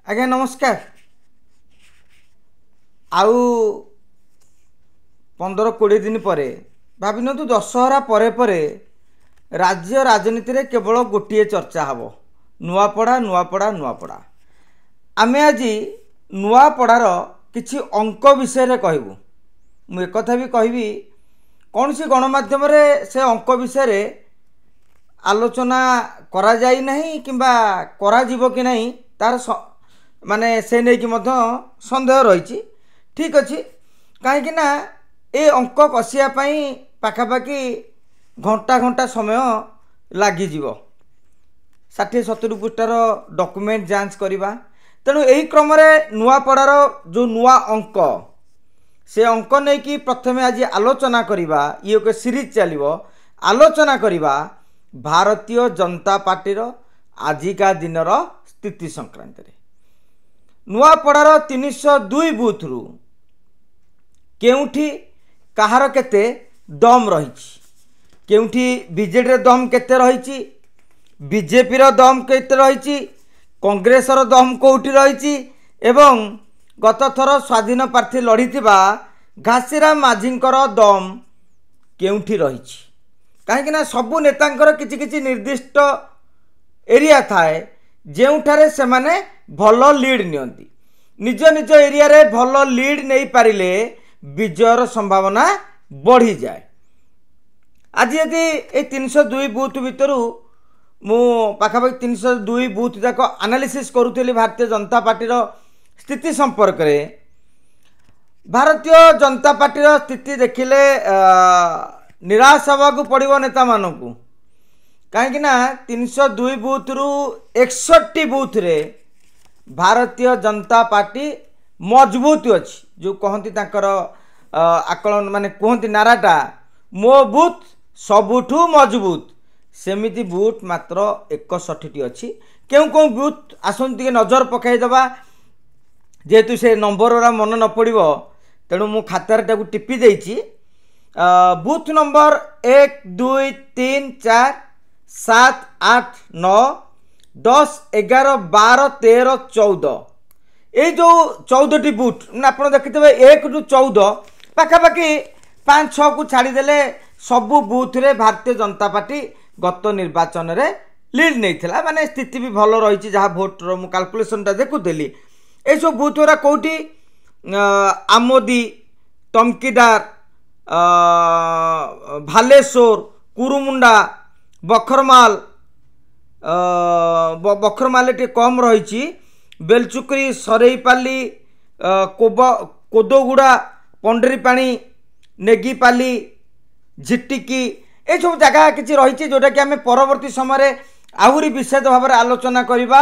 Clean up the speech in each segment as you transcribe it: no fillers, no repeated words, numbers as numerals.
आज्ञा नमस्कार। आउ 15-20 दिन पर भाविनु दशहरा परे परे राज्य राजनीति रे केवल गोटे चर्चा हम नुआपड़ा नुआपड़ा नुआपड़ा। आमे आज नुआपड़ार किछि अंक विषय रे कहबू। मु एक कथा भी कहबी कौन सी गणमाध्यम रे से अंक विषय रे आलोचना करा जाई नहीं किंबा करा जीवो कि नहीं तार माने से नहीं कि मध्य संदेह रही। ठीक अच्छे कहीं ना ए अंक कषिया पाखापाखि घंटा घंटा समय लगी 60-70 पृष्ठार डॉक्यूमेंट जांच करवा। तेणु यही क्रम नुआपड़ार जो नुआ अंक से अंक नहीं कि प्रथमे आज आलोचना करवा। ये एक सीरीज चलो आलोचना करवा भारतीय जनता पार्टीर आजिका दिनर स्थिति संक्रांत रे। नुआपड़ार 302 बूथ रु केउठी कहार केते दम रही, केउठी बीजेडी रे दम केते रही, बीजेपी रो दम केते रही, कांग्रेस रो दम कोउठी रही एवं गत थर स्वाधीन प्रार्थी लड़ीथिबा घासीराम माझींकर दम केउठी रही। कहीं सबू नेतांकर किछि किछि निर्दिष्ट एरिया थाए जेउठारे से माने भल लीड नियंती। निज निज एरिया रे भल लीड नहीं पारिले विजयर संभावना बढ़ी जाए। आज यदि ए 302 बूथ भितरु मु पाखापाखि 302 बूथ जाक एनालिसिस करूथली भारतीय जनता पार्टीर स्थिति संपर्क रे। भारतीय जनता पार्टीर स्थिति देखिले निराश हवाकू पड़िबो नेता मानकू। कहीं 302 बूथ रु 61 बूथ रे भारतीय जनता पार्टी मजबूत अच्छी। जो कहती तांकर आकलन माने कहती नाराटा मो बूथ सबुठू मजबूत, सेमिति बूथ मात्र 61 अच्छी। क्यों कौन बूथ आसन टे नजर पकईदबा जेहेतु से नंबर रा मन न पड़ो तेणु मु खातार टाकू टिपी देइछि। बूथ नंबर 1 2 3 4 7 8 9 10 11 12 13 14 ये जो 14टी बूथ आप देखिए 1 ରୁ 14 पाखापाखि 5-6 को छाड़देले सबू बूथ रे भारतीय जनता पार्टी गत निर्वाचन रे लीड नहीं थिला। माने स्थिति भी भल रही जहाँ भोट रो मु कैलकुलेशन टा देखुली। ये सब बूथ रा कोठी आमोदी, तमकीदार, भालेश्वर, कुरुमुंडा, बखरमाल बखरमाल टे कम रही, बेलचुकरी, सरईपाली, कोदोगुड़ा, पंडरीपाणी, नेगीपाली, झिटिकी ये सब जगह किसी रही जोटा कि आम परवर्ती समय आहरी विशेष भाव में आलोचना करवा।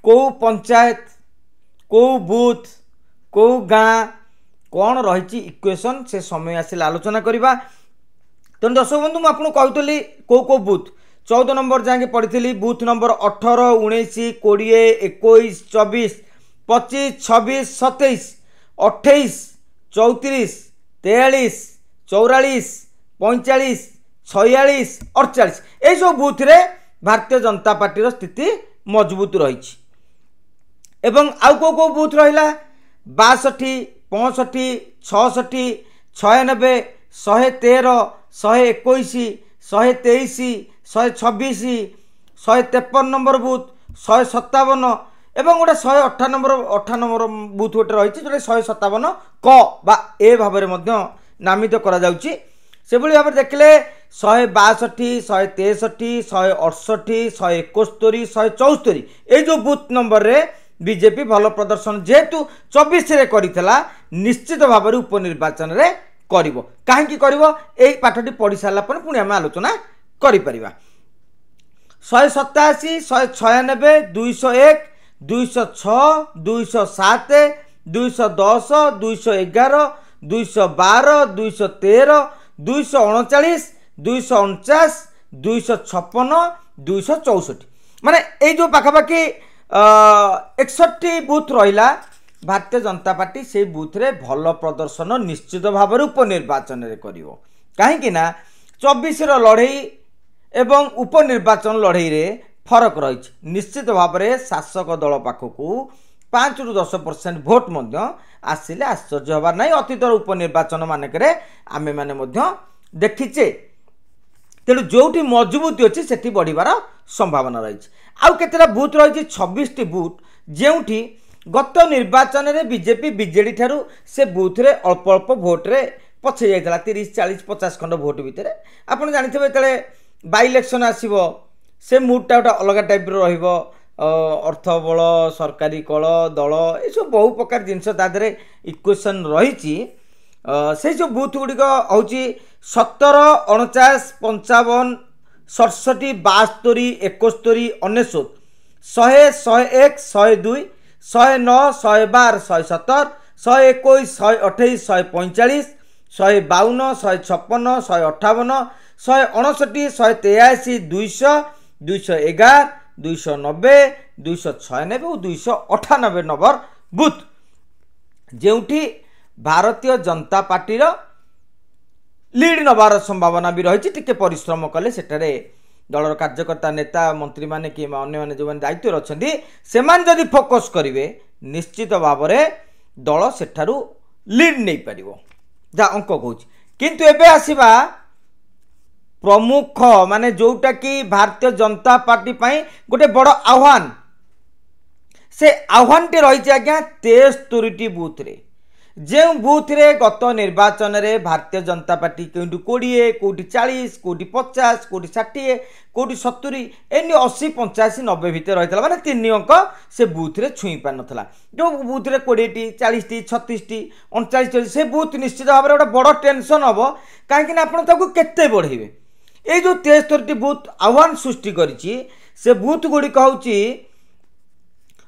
कौ पंचायत कौ बूथ कौ गाँ कौन रही इक्वेशन से समय आसिले आलोचना करवा। तेणु दर्शक बंधु मुझे कहूली कौ कौ बूथ 14 नंबर जाके पढ़ी बूथ नंबर 18 19 20 21 24 25 26 27 28 34 43 44 45 46 48 यही सब बूथ रे भारतीय जनता पार्टी स्थिति मजबूत रही। एवं आउ कौ कौ बूथ रहा 62 65 66 96 113 121 123 126 153 नंबर बूथ 157 एवं गोटे 108 नंबर बूथ गोटे रही जो 157 क बा ए भाव में नामित करा जाउची। से भाव में देखिले 162 163 168 171 174 ये जो बूथ नंबर रे बीजेपी भल प्रदर्शन जेहेतु 24 रे करितला निश्चित भाव में उपनिर्वाचन रे करिवो। काहेकि करिवो एई पाठटी पढ़ी सारा पर पुणी आम आलोचना करिपरिबा। 187 196 201 206 207 210 211 212 213 239 249 256 264 माने ये जो पाखापाखि 61 बूथ रहा भारतीय जनता पार्टी से बूथ रे भल प्रदर्शन निश्चित भाव में उपनिर्वाचन रे करिवो। काहेकि 24 लड़ई एवं उपनिर्वाचन लड़ई रे फरक रही। निश्चित भाव में शासक दल पाखक 5 ରୁ 10% भोट आसिले आश्चर्य हबार नहीं। अतीतर उपनिर्वाचन मानक आमे माने देखीचे तेणु जोटी मजबूती अच्छी से बढ़िबार संभावना रही। आउ केतेटा बूथ रही 26 बूथ जेउठी गत निर्वाचन में बीजेपी बीजेडी ठारू से बूथ रे अल्प अल्प भोट रे पछे जाइतला 30 40 50 खंड भोट भितर आपण जानिथिबे तले बाई इलेक्शन आसीबो से मूडटा गोटे अलग टाइप रहिबो। अर्थ बल सरकारी कल दल ये सब बहु प्रकार जिनस तादरे इक्वेशन रही। से जो बूथ गुड़िक हूँ 17 49 55 67 72 71 99 100 101 102 109 112 117 121 128 145 152 156 158 159 183 200 211 290 296 और 298 number booth जेउठी Bharatiya Janata party lead नबार संभावना भी रही। टिके परिश्रम कले सेठारे दलर कार्यकर्ता नेता मंत्री माने कि अन्य माने जो दायित्व अच्छा से जदि फोकस करेंगे निश्चित भाव में दल सेठारू लीड नहीं पार जहाँ अंक कहूँ। किंतु एबे आसीबा प्रमुख माने जोटा कि भारतीय जनता पार्टी पाई गोटे बड़ आह्वान से आह्वान टे रही आज्ञा 73 बूथ रे जे बूथ रे गत निर्वाचन रे भारतीय जनता पार्टी कोटी 20 कोटी 40 कोटी 50 कोटी 60 कोटी 70 एनी 80 85 90 भितर रही माने 3 अंक से बूथ रे छुई पार नथला। जो बूथ रे 20 टी 40 टी 36 टी 39 से बूथ निश्चित भाव में गोटे बड़ टेंशन हम कहीं आपण ताकू केते बढ़ेबे। ये जो 73 बूथ आह्वान सृष्टि करिछि से बूथ गुड़िक हूँ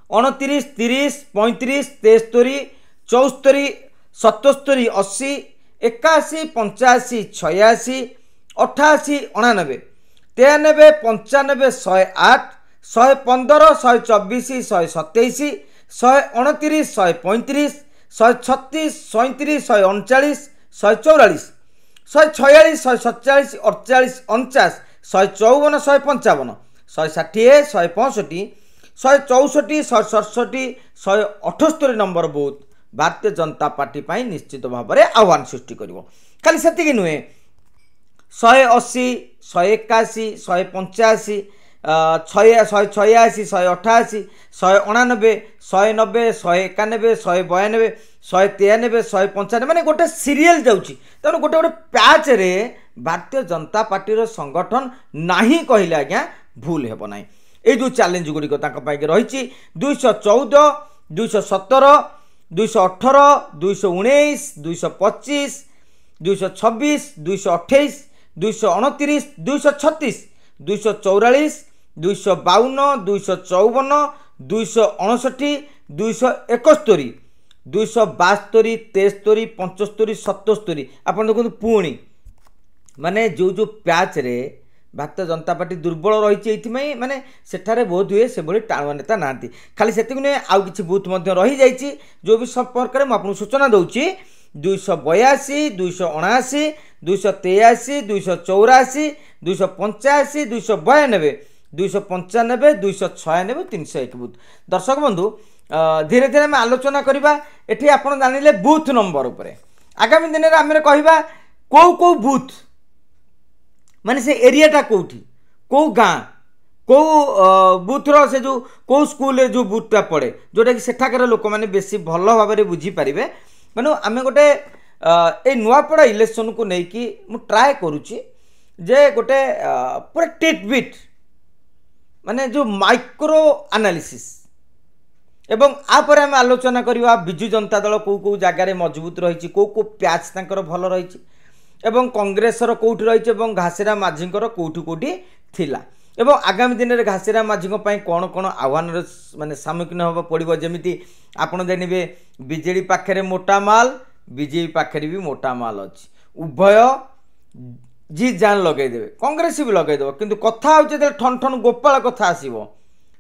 29 30 35 73 74 77 80 81 85 86 88 99 93 95 108 115 124 127 129 135 136 37 139 144 146 147 48 49 154 155 160 165 164 167 178 number booth Bharatiya Janata party पाई निश्चित भाव में आह्वान सृष्टि करिवो। खाली सेतिकी नुहे 180 181 185 186 188 189 190 191 192 193 195 माने गोटे सीरियल जाउची तेणु गोटे गोटे पैच रे भारतीय जनता पार्टी संगठन नहीं कहले आज्ञा भूल हेब ना। ये जो चैलेंज गुड़िक रही 214 217 218 219 225 226 228 229 236 244 252 254 259 271 272 73 75 77 आप देखो पुणी माने जो जो पैच रे भारतीय जनता पार्टी दुर्बल रही माने सेठारे बहुत हुए से भाई टाणुआ नेता ना खाली से आउ कि बूथ रही जो भी संपर्क में आपको सूचना दूची 282 279 283 284 285 292 295 296 301 बूथ। दर्शक बंधु धीरे धीरे आम आलोचना करवा ये आप जानिले बूथ नंबर उपर आगामी दिन में आम कह कौ बूथ माने से एरियाटा कौटी कौ गाँ कौ बूथर से जो कौ स्कूल जो बूथटा पड़े जोटा कि सेठाकर लोक मैंने बेसी भल भाव में बुझीपारे मैंने आम गोटे ये नुआपड़ा इलेक्शन को लेकिन मु ट्राए करुच्ची जे गोटे पूरा टिटबिट माने जो माइक्रो एनालिसिस एवं आपर आम आलोचना करवा बिजु जनता दल कौ कौ जगार मजबूत रही कौ कौ पैच तांकर भल रही एवं कांग्रेसर कौटी रही घासीरा माझींकर कौटी कौटी थिला एवं आगामी दिन में घासीरा माझी कौन कौन आह्वान माने सम्मुखीन होगा पड़ो जमी आपड़ जानवे बीजेडी पाखे मोटा माल बीजेपी पाखे भी मोटा माल अच्छी उभय जी जान लगेदेवे कांग्रेस भी लगेदेव किंतु कथा हो ठन ठन गोपाल कथा आसो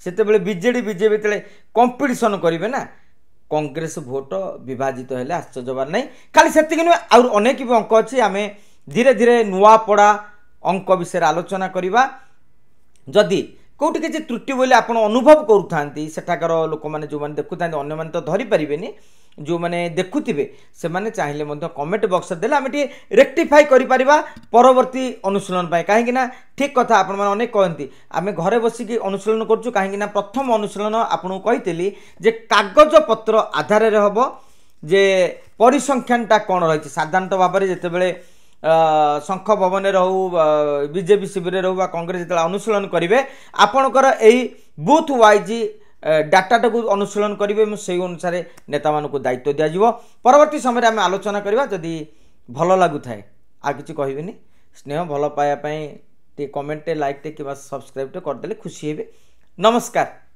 से बीजेडी बीजेपी तेरे कंपिटिशन करेंगे ना कांग्रेस भोट विभाजित हेले आश्चर्य बार नहीं। खाली से नुहे अनेक भी अंक अच्छी आम धीरे धीरे नुआपड़ा अंक विषय आलोचना करवा जदि कौटी किसी त्रुटि बोली आप अनुभव करूँ सेठाकर लोक मैंने जो मैंने देखुता अन्य मैंने तो धरीपारे जो मैंने देखुवे से मैंने चाहिए कमेंट बॉक्स देले आम रेक्टिफाई कर परवर्ती अनुशीलन कहीं ठीक कथा आपण मैंने अनेक कहती आम घरे बसिक अनुशीलन करूँ कहीं प्रथम अनुशीलन आपको कही जे कागज पत्र आधार हम जे परिसंख्यानटा कौन रही साधारणतः भाव में जितेबाला शंख भवन रहू बीजेपी शिविर रहू कांग्रेस जो अनुशीलन करेंगे आपणकर यही बूथ वाइज डाटा को अनुशीलन करेंगे से अनुसार नेता मानक दायित्व दिज्व परवर्ती समय आम आलोचना करवा जदि भल लगुए आ कि कहबी स्नेह भल पाइबापी कमेंट लाइक कि सब्सक्राइब करदे खुशी हे। नमस्कार।